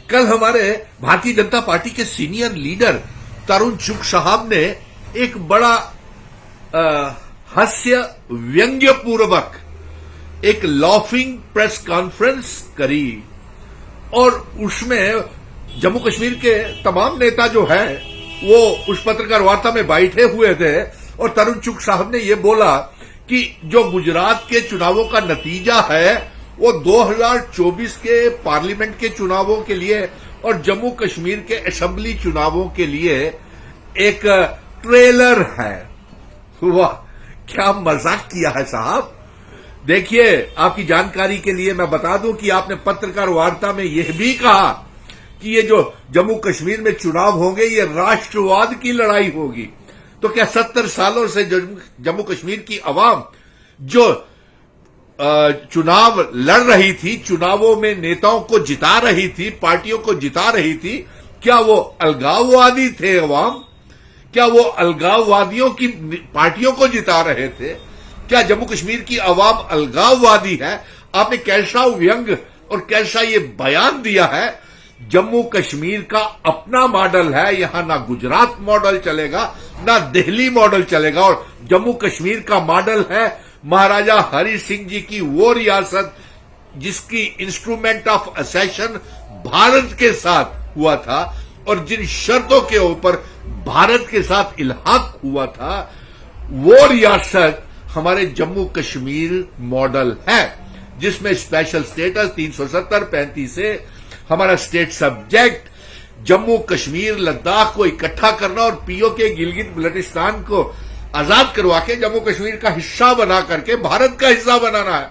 कल हमारे भारतीय जनता पार्टी के सीनियर लीडर तरुण चुग साहब ने एक बड़ा हास्य व्यंग्यपूर्वक एक लाफिंग प्रेस कॉन्फ्रेंस करी और उसमें जम्मू कश्मीर के तमाम नेता जो है वो उस पत्रकार वार्ता में बैठे हुए थे और तरुण चुग साहब ने ये बोला कि जो गुजरात के चुनावों का नतीजा है वो 2024 के पार्लियामेंट के चुनावों के लिए और जम्मू कश्मीर के असेंबली चुनावों के लिए एक ट्रेलर है। वाह, क्या मजाक किया है साहब। देखिए, आपकी जानकारी के लिए मैं बता दूं कि आपने पत्रकार वार्ता में यह भी कहा कि ये जो जम्मू कश्मीर में चुनाव होंगे ये राष्ट्रवाद की लड़ाई होगी। तो क्या 70 सालों से जम्मू कश्मीर की आवाम जो चुनाव लड़ रही थी, चुनावों में नेताओं को जिता रही थी, पार्टियों को जिता रही थी, क्या वो अलगाववादी थे अवाम? क्या वो अलगाववादियों की पार्टियों को जिता रहे थे? क्या जम्मू कश्मीर की आवाम अलगाववादी है? आपने कैसा व्यंग और कैसा ये बयान दिया है। जम्मू कश्मीर का अपना मॉडल है, यहां ना गुजरात मॉडल चलेगा ना दिल्ली मॉडल चलेगा, और जम्मू कश्मीर का मॉडल है महाराजा हरि सिंह जी की वो रियासत जिसकी इंस्ट्रूमेंट ऑफ असेशन भारत के साथ हुआ था और जिन शर्तों के ऊपर भारत के साथ इल्हाक हुआ था, वो रियासत हमारे जम्मू कश्मीर मॉडल है जिसमें स्पेशल स्टेटस 370-35 से हमारा स्टेट सब्जेक्ट जम्मू कश्मीर लद्दाख को इकट्ठा करना और पीओके गिलगित बल्टिस्तान को आजाद करवा के जम्मू कश्मीर का हिस्सा बना करके भारत का हिस्सा बनाना है।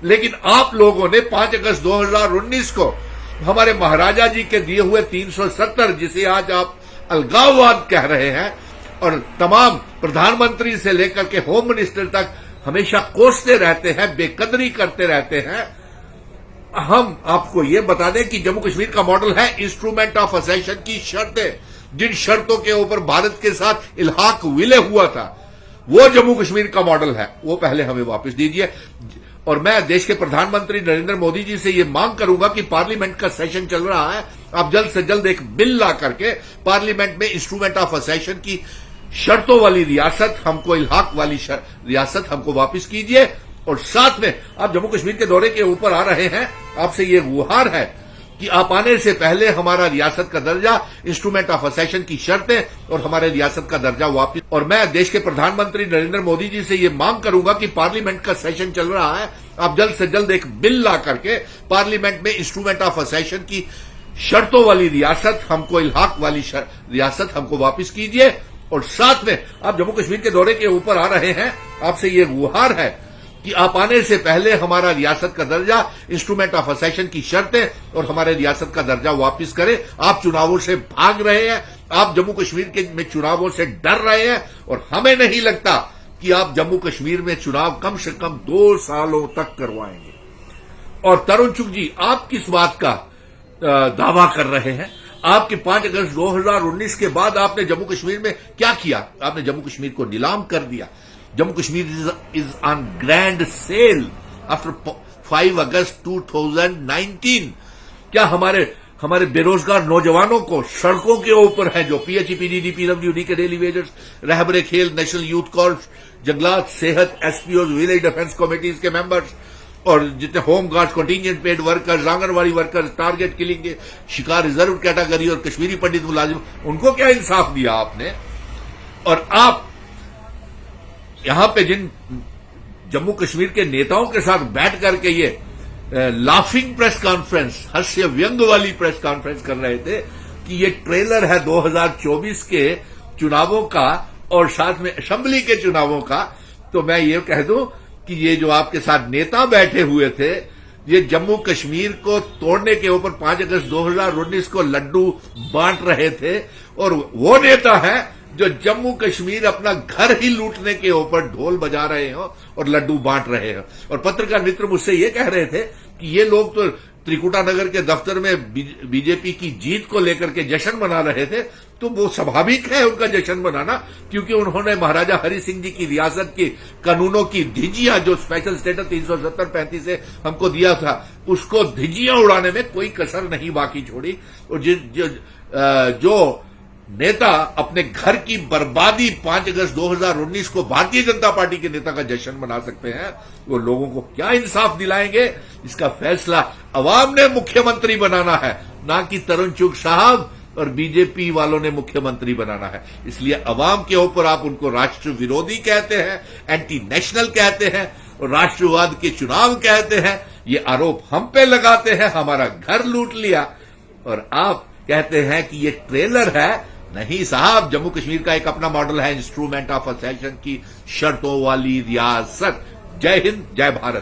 लेकिन आप लोगों ने 5 अगस्त 2019 को हमारे महाराजा जी के दिए हुए 370 जिसे आज आप अलगाववाद कह रहे हैं और तमाम प्रधानमंत्री से लेकर के होम मिनिस्टर तक हमेशा कोसते रहते हैं, बेकदरी करते रहते हैं। हम आपको यह बता दें कि जम्मू कश्मीर का मॉडल है इंस्ट्रूमेंट ऑफ असेशन की शर्तें, जिन शर्तों के ऊपर भारत के साथ इल्हाक विलय हुआ था वो जम्मू कश्मीर का मॉडल है, वो पहले हमें वापस दीजिए। और मैं देश के प्रधानमंत्री नरेंद्र मोदी जी से यह मांग करूंगा कि पार्लियामेंट का सेशन चल रहा है, आप जल्द से जल्द एक बिल ला करके पार्लियामेंट में इंस्ट्रूमेंट ऑफ असेशन की शर्तों वाली रियासत, हमको इल्हाक वाली रियासत हमको वापस कीजिए। और साथ में आप जम्मू कश्मीर के दौरे के ऊपर आ रहे हैं, आपसे ये गुहार है कि आप आने से पहले हमारा रियासत का दर्जा, इंस्ट्रूमेंट ऑफ असेशन की शर्तें और हमारे रियासत का दर्जा वापस। और मैं देश के प्रधानमंत्री नरेंद्र मोदी जी से ये मांग करूंगा कि पार्लियामेंट का सेशन चल रहा है, आप जल्द से जल्द एक बिल ला करके पार्लियामेंट में इंस्ट्रूमेंट ऑफ असेशन की शर्तों वाली रियासत, हमको इल्हाक वाली रियासत हमको वापस कीजिए। और साथ में आप जम्मू कश्मीर के दौरे के ऊपर आ रहे हैं, आपसे ये गुहार है कि आप आने से पहले हमारा रियासत का दर्जा, इंस्ट्रूमेंट ऑफ असेशन की शर्तें और हमारे रियासत का दर्जा वापस करें। आप चुनावों से भाग रहे हैं, आप जम्मू कश्मीर के में चुनावों से डर रहे हैं और हमें नहीं लगता कि आप जम्मू कश्मीर में चुनाव कम से कम 2 सालों तक करवाएंगे। और तरुण चुग जी, आप किस बात का दावा कर रहे हैं? आपके 5 अगस्त 2019 के बाद आपने जम्मू कश्मीर में क्या किया? आपने जम्मू कश्मीर को नीलाम कर दिया। Jammu Kashmir is on grand sale after 5 August 2019। क्या हमारे बेरोजगार नौजवानों को सड़कों के ऊपर हैं जो पीएचईपीडी, पीडब्ल्यूडी के डेली वेजर्स, रहबरे खेल, नेशनल यूथ कॉर्प्स, जंगलात, सेहत, एसपीओ, विलेज डिफेंस कमेटीज के मेंबर्स और जितने home guards, contingent paid workers, anganwadi workers, target killing के शिकार रिजर्व कैटेगरी और कश्मीरी पंडित मुलाजिम, उनको क्या इंसाफ दिया आपने? और आप यहां पे जिन जम्मू कश्मीर के नेताओं के साथ बैठ करके ये लाफिंग प्रेस कॉन्फ्रेंस, हास्य व्यंग वाली प्रेस कॉन्फ्रेंस कर रहे थे कि ये ट्रेलर है 2024 के चुनावों का और साथ में असेंबली के चुनावों का, तो मैं ये कह दूं कि ये जो आपके साथ नेता बैठे हुए थे, ये जम्मू कश्मीर को तोड़ने के ऊपर 5 अगस्त 2019 को लड्डू बांट रहे थे और वो नेता है जो जम्मू कश्मीर अपना घर ही लूटने के ऊपर ढोल बजा रहे हो और लड्डू बांट रहे हो। और पत्रकार मित्र मुझसे ये कह रहे थे कि ये लोग तो त्रिकुटानगर के दफ्तर में बीजेपी की जीत को लेकर के जश्न मना रहे थे, तो वो स्वाभाविक है उनका जश्न मनाना, क्योंकि उन्होंने महाराजा हरि सिंह जी की रियासत के कानूनों की धिजियां, जो स्पेशल स्टेटस 370-35 से हमको दिया था, उसको धिजियां उड़ाने में कोई कसर नहीं बाकी छोड़ी। और जो नेता अपने घर की बर्बादी 5 अगस्त 2019 को भारतीय जनता पार्टी के नेता का जश्न मना सकते हैं, वो लोगों को क्या इंसाफ दिलाएंगे? इसका फैसला अवाम ने मुख्यमंत्री बनाना है, ना कि तरुण चुग साहब और बीजेपी वालों ने मुख्यमंत्री बनाना है। इसलिए अवाम के ऊपर आप उनको राष्ट्र विरोधी कहते हैं, एंटी नेशनल कहते हैं और राष्ट्रवाद के चुनाव कहते हैं। ये आरोप हम पे लगाते हैं, हमारा घर लूट लिया, और आप कहते हैं कि ये ट्रेलर है। नहीं साहब, जम्मू कश्मीर का एक अपना मॉडल है, इंस्ट्रूमेंट ऑफ असेशन की शर्तों वाली रियासत। जय हिंद, जय भारत।